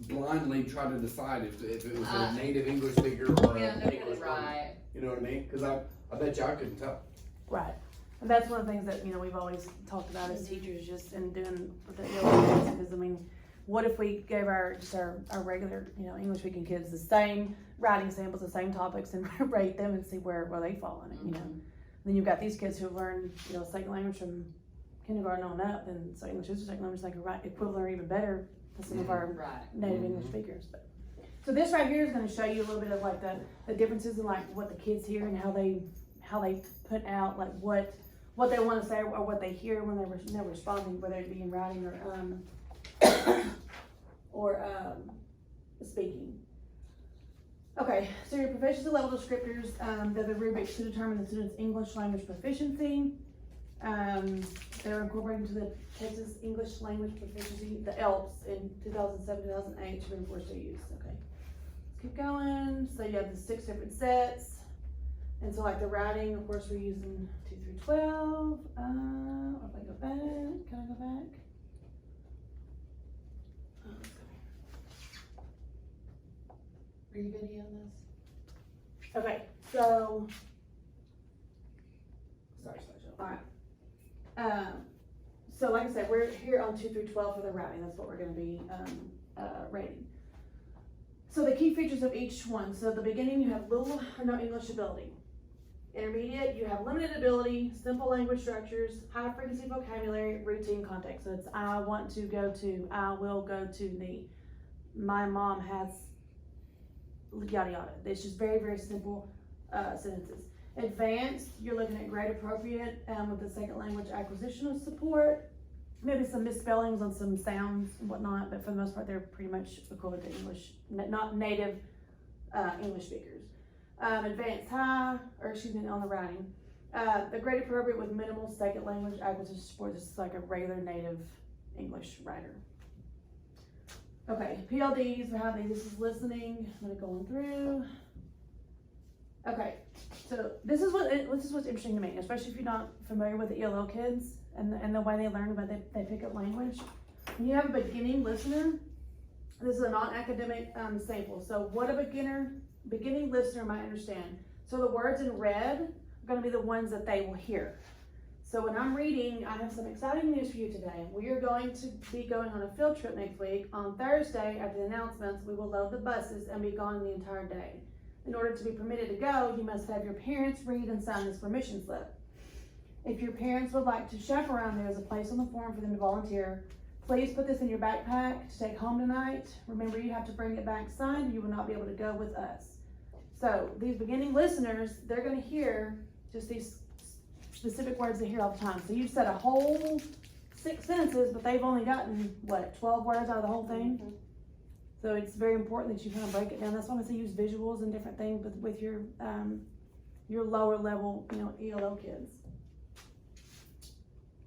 blindly try to decide if it was a native English speaker or Yeah, an no, English learner. right. You know what I mean? Because I bet you I couldn't tell. Right. And that's one of the things that, we've always talked about as teachers, just in doing the ELA, because I mean, what if we gave our regular, English speaking kids the same writing samples, the same topics, and rate them and see where they fall in it, Then you've got these kids who've learned, second language from kindergarten on up, and so English is a second language, they can write equivalent or even better to some of our native English speakers. But, so this right here is going to show you a little bit of like the differences in like what the kids hear and how they put out like what they want to say or what they hear when they're responding, whether it be in writing or speaking. Okay, so your proficiency level descriptors, they're the rubrics to determine the student's English language proficiency. They're incorporated into the Texas English Language Proficiency, the ELPS, in 2007-2008 to reinforce their use. Okay, let's keep going. So you have the 6 different sets. And so like the writing, of course, we're using 2 through 12. If I go back, can I go back? Let's go here. Are you videoing this? Okay, so, sorry, all right. So like I said, we're here on 2 through 12 for the writing. That's what we're going to be rating. So the key features of each one. So at the beginning, you have little or no English ability. Intermediate, you have limited ability, simple language structures, high frequency vocabulary, routine context. So it's I want to go to, I will go to the, my mom has, yada yada. It's just very, very simple sentences. Advanced, you're looking at grade appropriate with the second language acquisitional support. Maybe some misspellings on some sounds and whatnot, but for the most part, they're pretty much equivalent to English, not native English speakers. Advanced high, on the writing. The grade appropriate with minimal second language acquisition support. This is like a regular native English writer. Okay, PLDs, we have these. This is listening. I'm gonna go on through. Okay, so this is what's interesting to me, especially if you're not familiar with the ELO kids and the way they learn about they pick up language. When you have a beginning listener, this is a non-academic sample. So what a beginning listener might understand. So the words in red are going to be the ones that they will hear. So when I'm reading, I have some exciting news for you today. We are going to be going on a field trip next week. On Thursday, after the announcements, we will load the buses and be gone the entire day. In order to be permitted to go, you must have your parents read and sign this permission slip. If your parents would like to chaperone, there is a place on the form for them to volunteer. Please put this in your backpack to take home tonight. Remember, you have to bring it back signed. You will not be able to go with us. So these beginning listeners, they're going to hear just these specific words they hear all the time. So you've said a whole 6 sentences, but they've only gotten, 12 words out of the whole thing? Mm-hmm. So it's very important that you kind of break it down. That's why I say use visuals and different things with your lower level, ELO kids.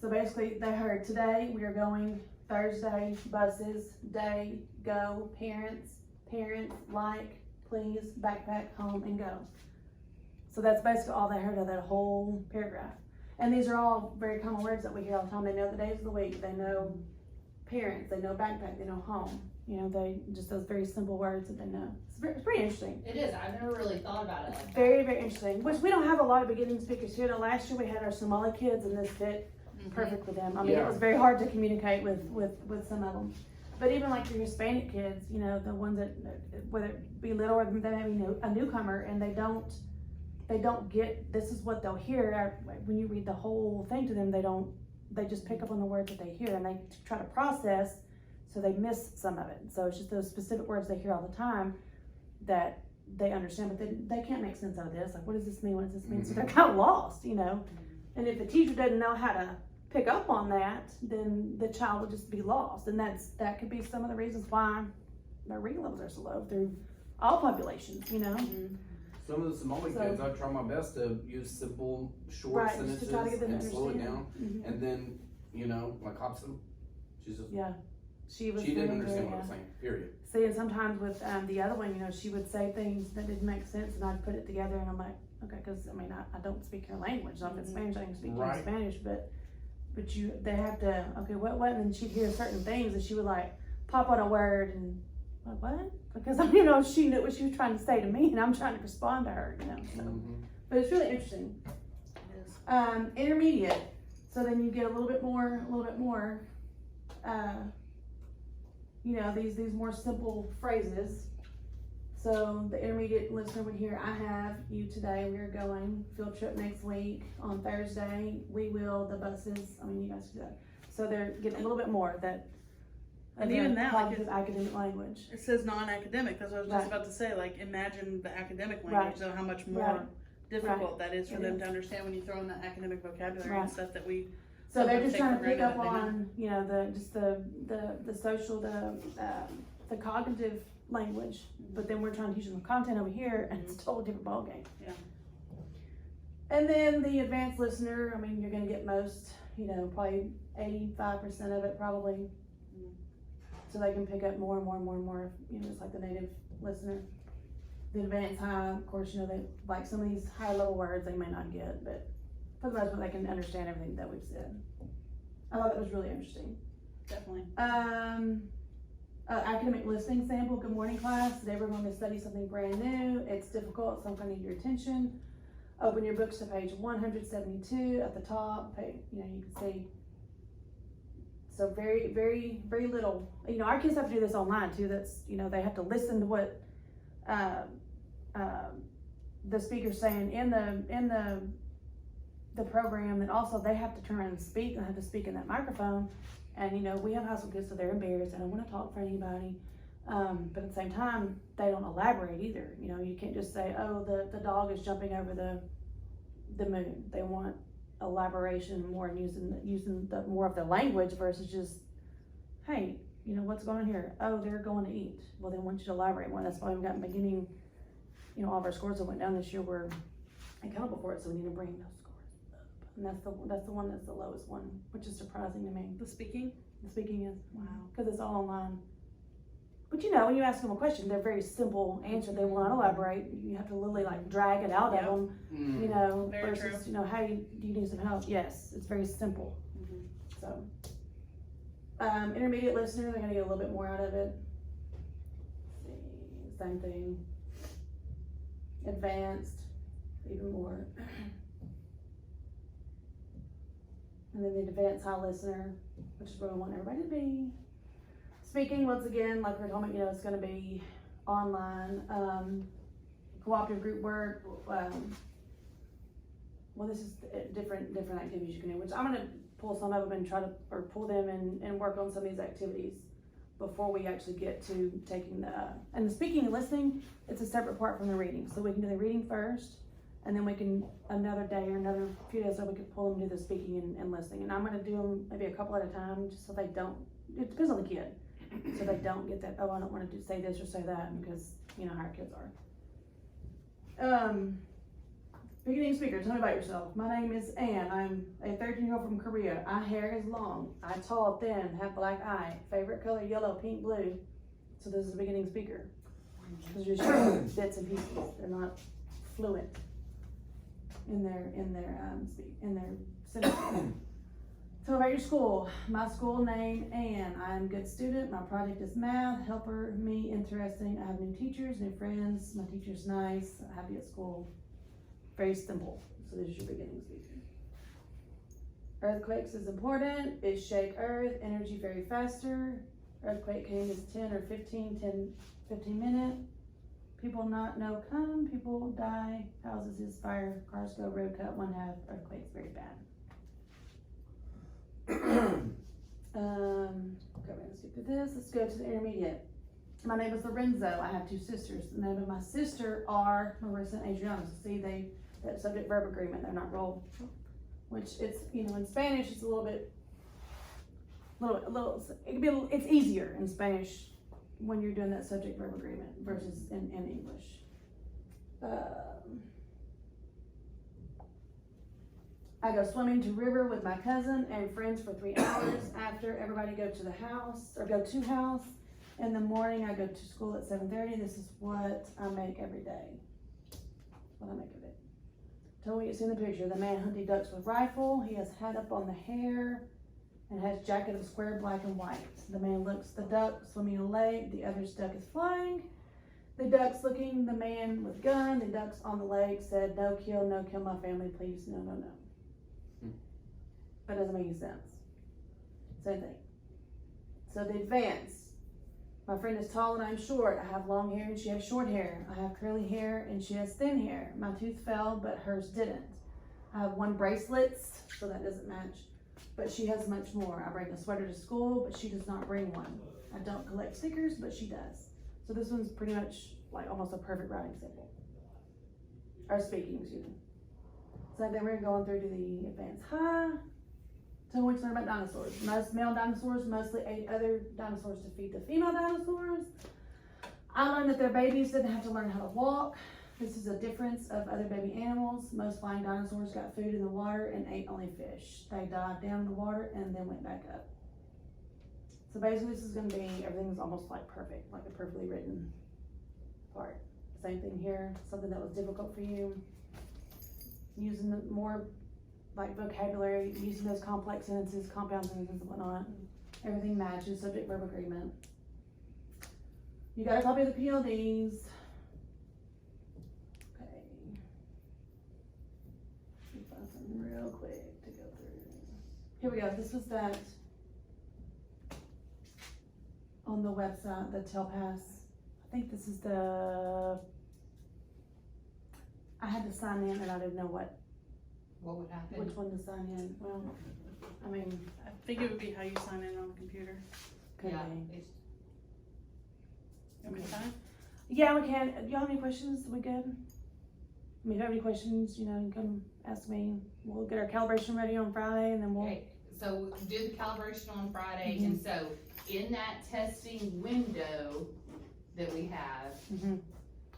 So basically they heard today we are going, Thursday, buses, day, go, parents, like, please, backpack, home, and go. So that's basically all they heard of that whole paragraph. And these are all very common words that we hear all the time. They know the days of the week. They know parents. They know backpack. They know home. They just those very simple words that they know. It's pretty interesting. It is. I've never really thought about it like that. Very, very interesting. Which we don't have a lot of beginning speakers here. Last year we had our Somali kids, and this fit perfect with them. I mean, It was very hard to communicate with some of them. But even like your Hispanic kids, the ones that, whether it be little or they may be a newcomer, and they don't get, this is what they'll hear. When you read the whole thing to them, they just pick up on the words that they hear, and they try to process, so they miss some of it. So it's just those specific words they hear all the time that they understand, but they can't make sense out of this. Like, what does this mean? What does this mean? So they're kind of lost, And if the teacher doesn't know how to pick up on that, then the child will just be lost. And that could be some of the reasons why their reading levels are so low through all populations, Some of the Somali kids, I try my best to use simple, short sentences to try to get them and to slow it understand. down. And then, like Hobson, she didn't understand what I was saying, period. See, and sometimes with the other one, she would say things that didn't make sense, and I'd put it together, and I'm like, okay, because I don't speak your language. So if it's Spanish, I can speak your Spanish, but they have to, okay, what, and then she'd hear certain things, and she would like pop on a word, and like, what? Because I don't know if she knew what she was trying to say to me, and I'm trying to respond to her, so. But it's really interesting. Intermediate. So then you get a little bit more, these more simple phrases. So the intermediate listener would hear, I have you today, we are going, field trip next week, on Thursday, we will, the buses, you guys do that. So they're getting a little bit more that, And even that, like, positive academic language. It says non-academic, that's what I was just Right. about to say, like, imagine the academic language, Right. so how much more Right. difficult that is for It them is. to understand when you throw in the academic vocabulary Right. and stuff that we. So they're sometimes just take trying for to pick granted up that they know. on, the social, the cognitive language, but then we're trying to teach them the content over here, and it's a totally different ballgame. Yeah. And then the advanced listener, you're gonna get most, probably 85% of it probably. So they can pick up more and more and more and more, just like the native listener. The advanced high, of course, they, like some of these higher level words they may not get, but for the most part, they can understand everything that we've said. I thought that was really interesting. Definitely. Academic listening sample. Good morning, class. Today we're going to study something brand new. It's difficult, so I'm going to need your attention. Open your books to page 172 at the top. You can see. So very, very, very little. Our kids have to do this online too. That's, they have to listen to what the speaker's saying in the program, and also they have to turn around and speak and have to speak in that microphone. And we have high school kids, so they're embarrassed. They don't want to talk for anybody. But at the same time, they don't elaborate either. You can't just say, oh, the dog is jumping over the moon. They want elaboration more and using the more of the language versus just, hey, what's going on here? Oh, they're going to eat. Well, they want you to elaborate more. That's why we've got beginning, all of our scores that went down this year were accountable for it, so we need to bring those scores up. And that's the one that's the lowest one, which is surprising to me. The speaking? The speaking is, Wow. because it's all online. But when you ask them a question, they're very simple answer. They will not elaborate. You have to literally drag it out Yep. of them, Very versus, hey, do you need some help? Yes, it's very simple. Mhm. So, intermediate listener, they're gonna get a little bit more out of it. Let's see, same thing. Advanced, even more. And then the advanced high listener, which is where we want everybody to be. Speaking, once again, like we were talking about, it's gonna be online, cooperative group work, this is different activities you can do, which I'm gonna pull some of them and pull them and work on some of these activities before we actually get to taking and the speaking and listening, it's a separate part from the reading. So we can do the reading first, and then we can, another day or another few days, so we can pull them to the speaking and listening. And I'm gonna do them maybe a couple at a time, just so they don't, it depends on the kid. So they don't get that, oh, I don't wanna say this or say that, because how our kids are. Beginning speaker, tell me about yourself. My name is Ann. I'm a 13-year-old from Korea. My hair is long. I'm tall, thin, have black eye. Favorite color, yellow, pink, blue. So this is a beginning speaker. Because you're showing bits and pieces. They're not fluent in their sentence. Tell me about your school. My school name, Ann. I'm a good student. My project is math. Helper, me, interesting. I have new teachers, new friends. My teacher's nice. Happy at school. Very simple. So this is your beginning speaker. Earthquakes is important. Is shake earth. Energy very faster. Earthquake came is 10 or 15 minute. People not know come. People die. Houses is fire. Cars go. Road cut. 1/2. Earthquakes very bad. Okay, we're gonna skip to this. Let's go to the intermediate. My name is Lorenzo. I have 2 sisters. The name of my sister are Marissa and Adriana. So see, that subject verb agreement, they're not rolled. Which it's, in Spanish, it's a little, it could be it's easier in Spanish when you're doing that subject verb agreement versus in English. I go swimming to river with my cousin and friends for 3 hours. After, everybody go to house. In the morning, I go to school at 7:30. This is what I make every day. Tell me what you see in the picture. The man hunting ducks with rifle. He has hat up on the hair. and has jacket of square black and white. The man looks the duck swimming in a lake, the other's duck is flying. The duck's looking, the man with gun, the duck's on the lake, said, no kill my family, please, no. But it doesn't make any sense. Same thing. So the advance. My friend is tall and I'm short. I have long hair and she has short hair. I have curly hair and she has thin hair. My tooth fell, but hers didn't. I have one bracelets, so that doesn't match. But she has much more. I bring a sweater to school, but she does not bring one. I don't collect stickers, but she does. So this one's pretty much like almost a perfect writing sample. Or speaking, excuse me. So then we're going through to the advanced high. So we learn about dinosaurs. Most male dinosaurs mostly ate other dinosaurs to feed the female dinosaurs. I learned that their babies didn't have to learn how to walk. This is a difference of other baby animals. Most flying dinosaurs got food in the water and ate only fish. They dived down in the water and then went back up. So basically this is gonna be, everything's almost like perfect, like a perfectly written part. Same thing here, something that was difficult for you. Using the more like vocabulary, using those complex sentences, compound sentences and whatnot. Everything matches, subject verb agreement. You got a copy of the PLDs. Okay. Let me find something real quick to go through. Here we go, this was that on the website, the TELPAS. I think this is I had to sign in and I didn't know what would happen? which one to sign in. Well, I mean, I think it would be how you sign in on the computer. could Yeah, be. it's, You want me to sign? Yeah, we can. Do y'all have any questions? We good? I mean, if you have any questions, you know, you can come ask me. We'll get our calibration ready on Friday and then we'll. okay, so we do the calibration on Friday, and so in that testing window that we have,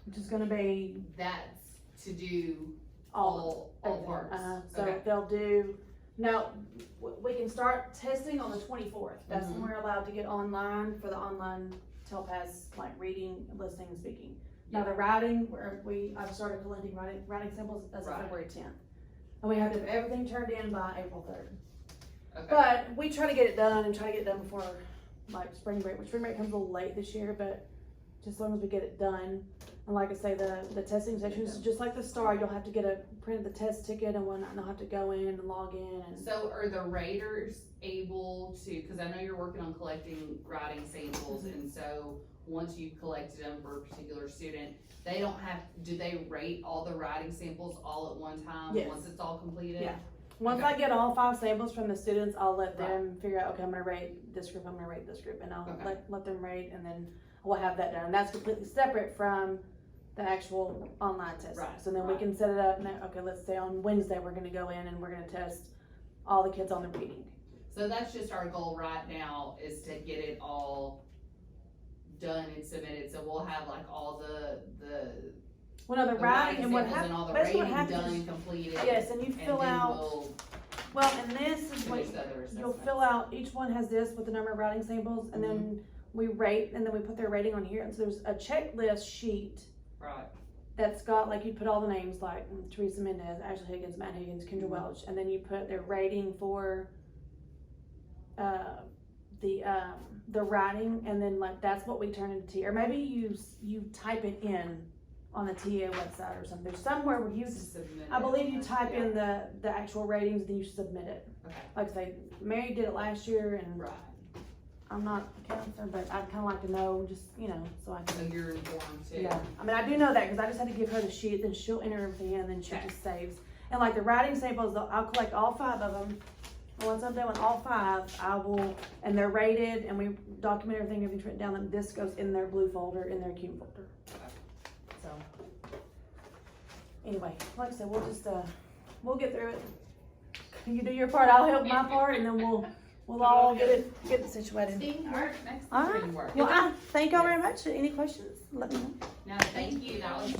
Which is gonna be that's to do all parts. So Okay. they'll do, now, we can start testing on the 24th. That's when we're allowed to get online for the online TELPAS, like reading, listening, and speaking. Now the writing, I've started collecting writing samples as of Right. February 10th. And we have to have everything turned in by April 3rd. Okay. But we try to get it done and try to get it done before like spring break, which spring break comes a little late this year, but just as long as we get it done. And like I say, the testing sessions, just like the STAR, you'll have to get a print of the test ticket and whatnot, and they'll have to go in and log in and. So are the raters able to, because I know you're working on collecting writing samples, and so once you've collected them for a particular student, they don't have, do they rate all the writing samples all at one time? Yes. Once it's all completed? Yeah. Once I get all 5 samples from the students, I'll let them figure out, okay, I'm gonna rate this group, I'm gonna rate this group, and I'll let them rate, and then we'll have that done. And that's completely separate from the actual online testing. Right, So then we can set it up, and then, okay, let's say on Wednesday, we're gonna go in and we're gonna test all the kids on the reading. So that's just our goal right now, is to get it all done and submitted, so we'll have like all the Well, no, the writing, and what samples and all the happens, basically rating what done happens and is, completed. yes, and you And fill then out, we'll well, and this is what, finish the other you'll assessments. fill out, each one has this with the number of writing samples, and then we rate, and then we put their rating on here, and so there's a checklist sheet Right, that's got, like, you put all the names, like Teresa Mendez, Ashley Higgins, Matt Higgins, Kendra Welch, and then you put their rating for the writing, and then like that's what we turn into TA, or maybe you type it in on the TA website or something. There's somewhere where you, submit I it. believe you type Yeah. in the actual ratings, then you submit it. Okay, Like I say, Mary did it last year, and right, I'm not a counselor, but I'd kind of like to know, just, you know, so I so can. you're informed too. Yeah, I mean, I do know that, because I just had to give her the sheet, then she'll enter everything in, and then she Okay. just saves. And like the writing samples, I'll collect all 5 of them, and once I'm done with all 5, I will, and they're rated, and we document everything, everything's written down, and this goes in their blue folder, in their CUNY folder. So, anyway, like I said, we'll just, we'll get through it. You do your part, I'll help my part, and then we'll all get it situated. Alright, next All right. is work. Well, I thank y'all very much. Any questions, let me know. Now, thank you, that was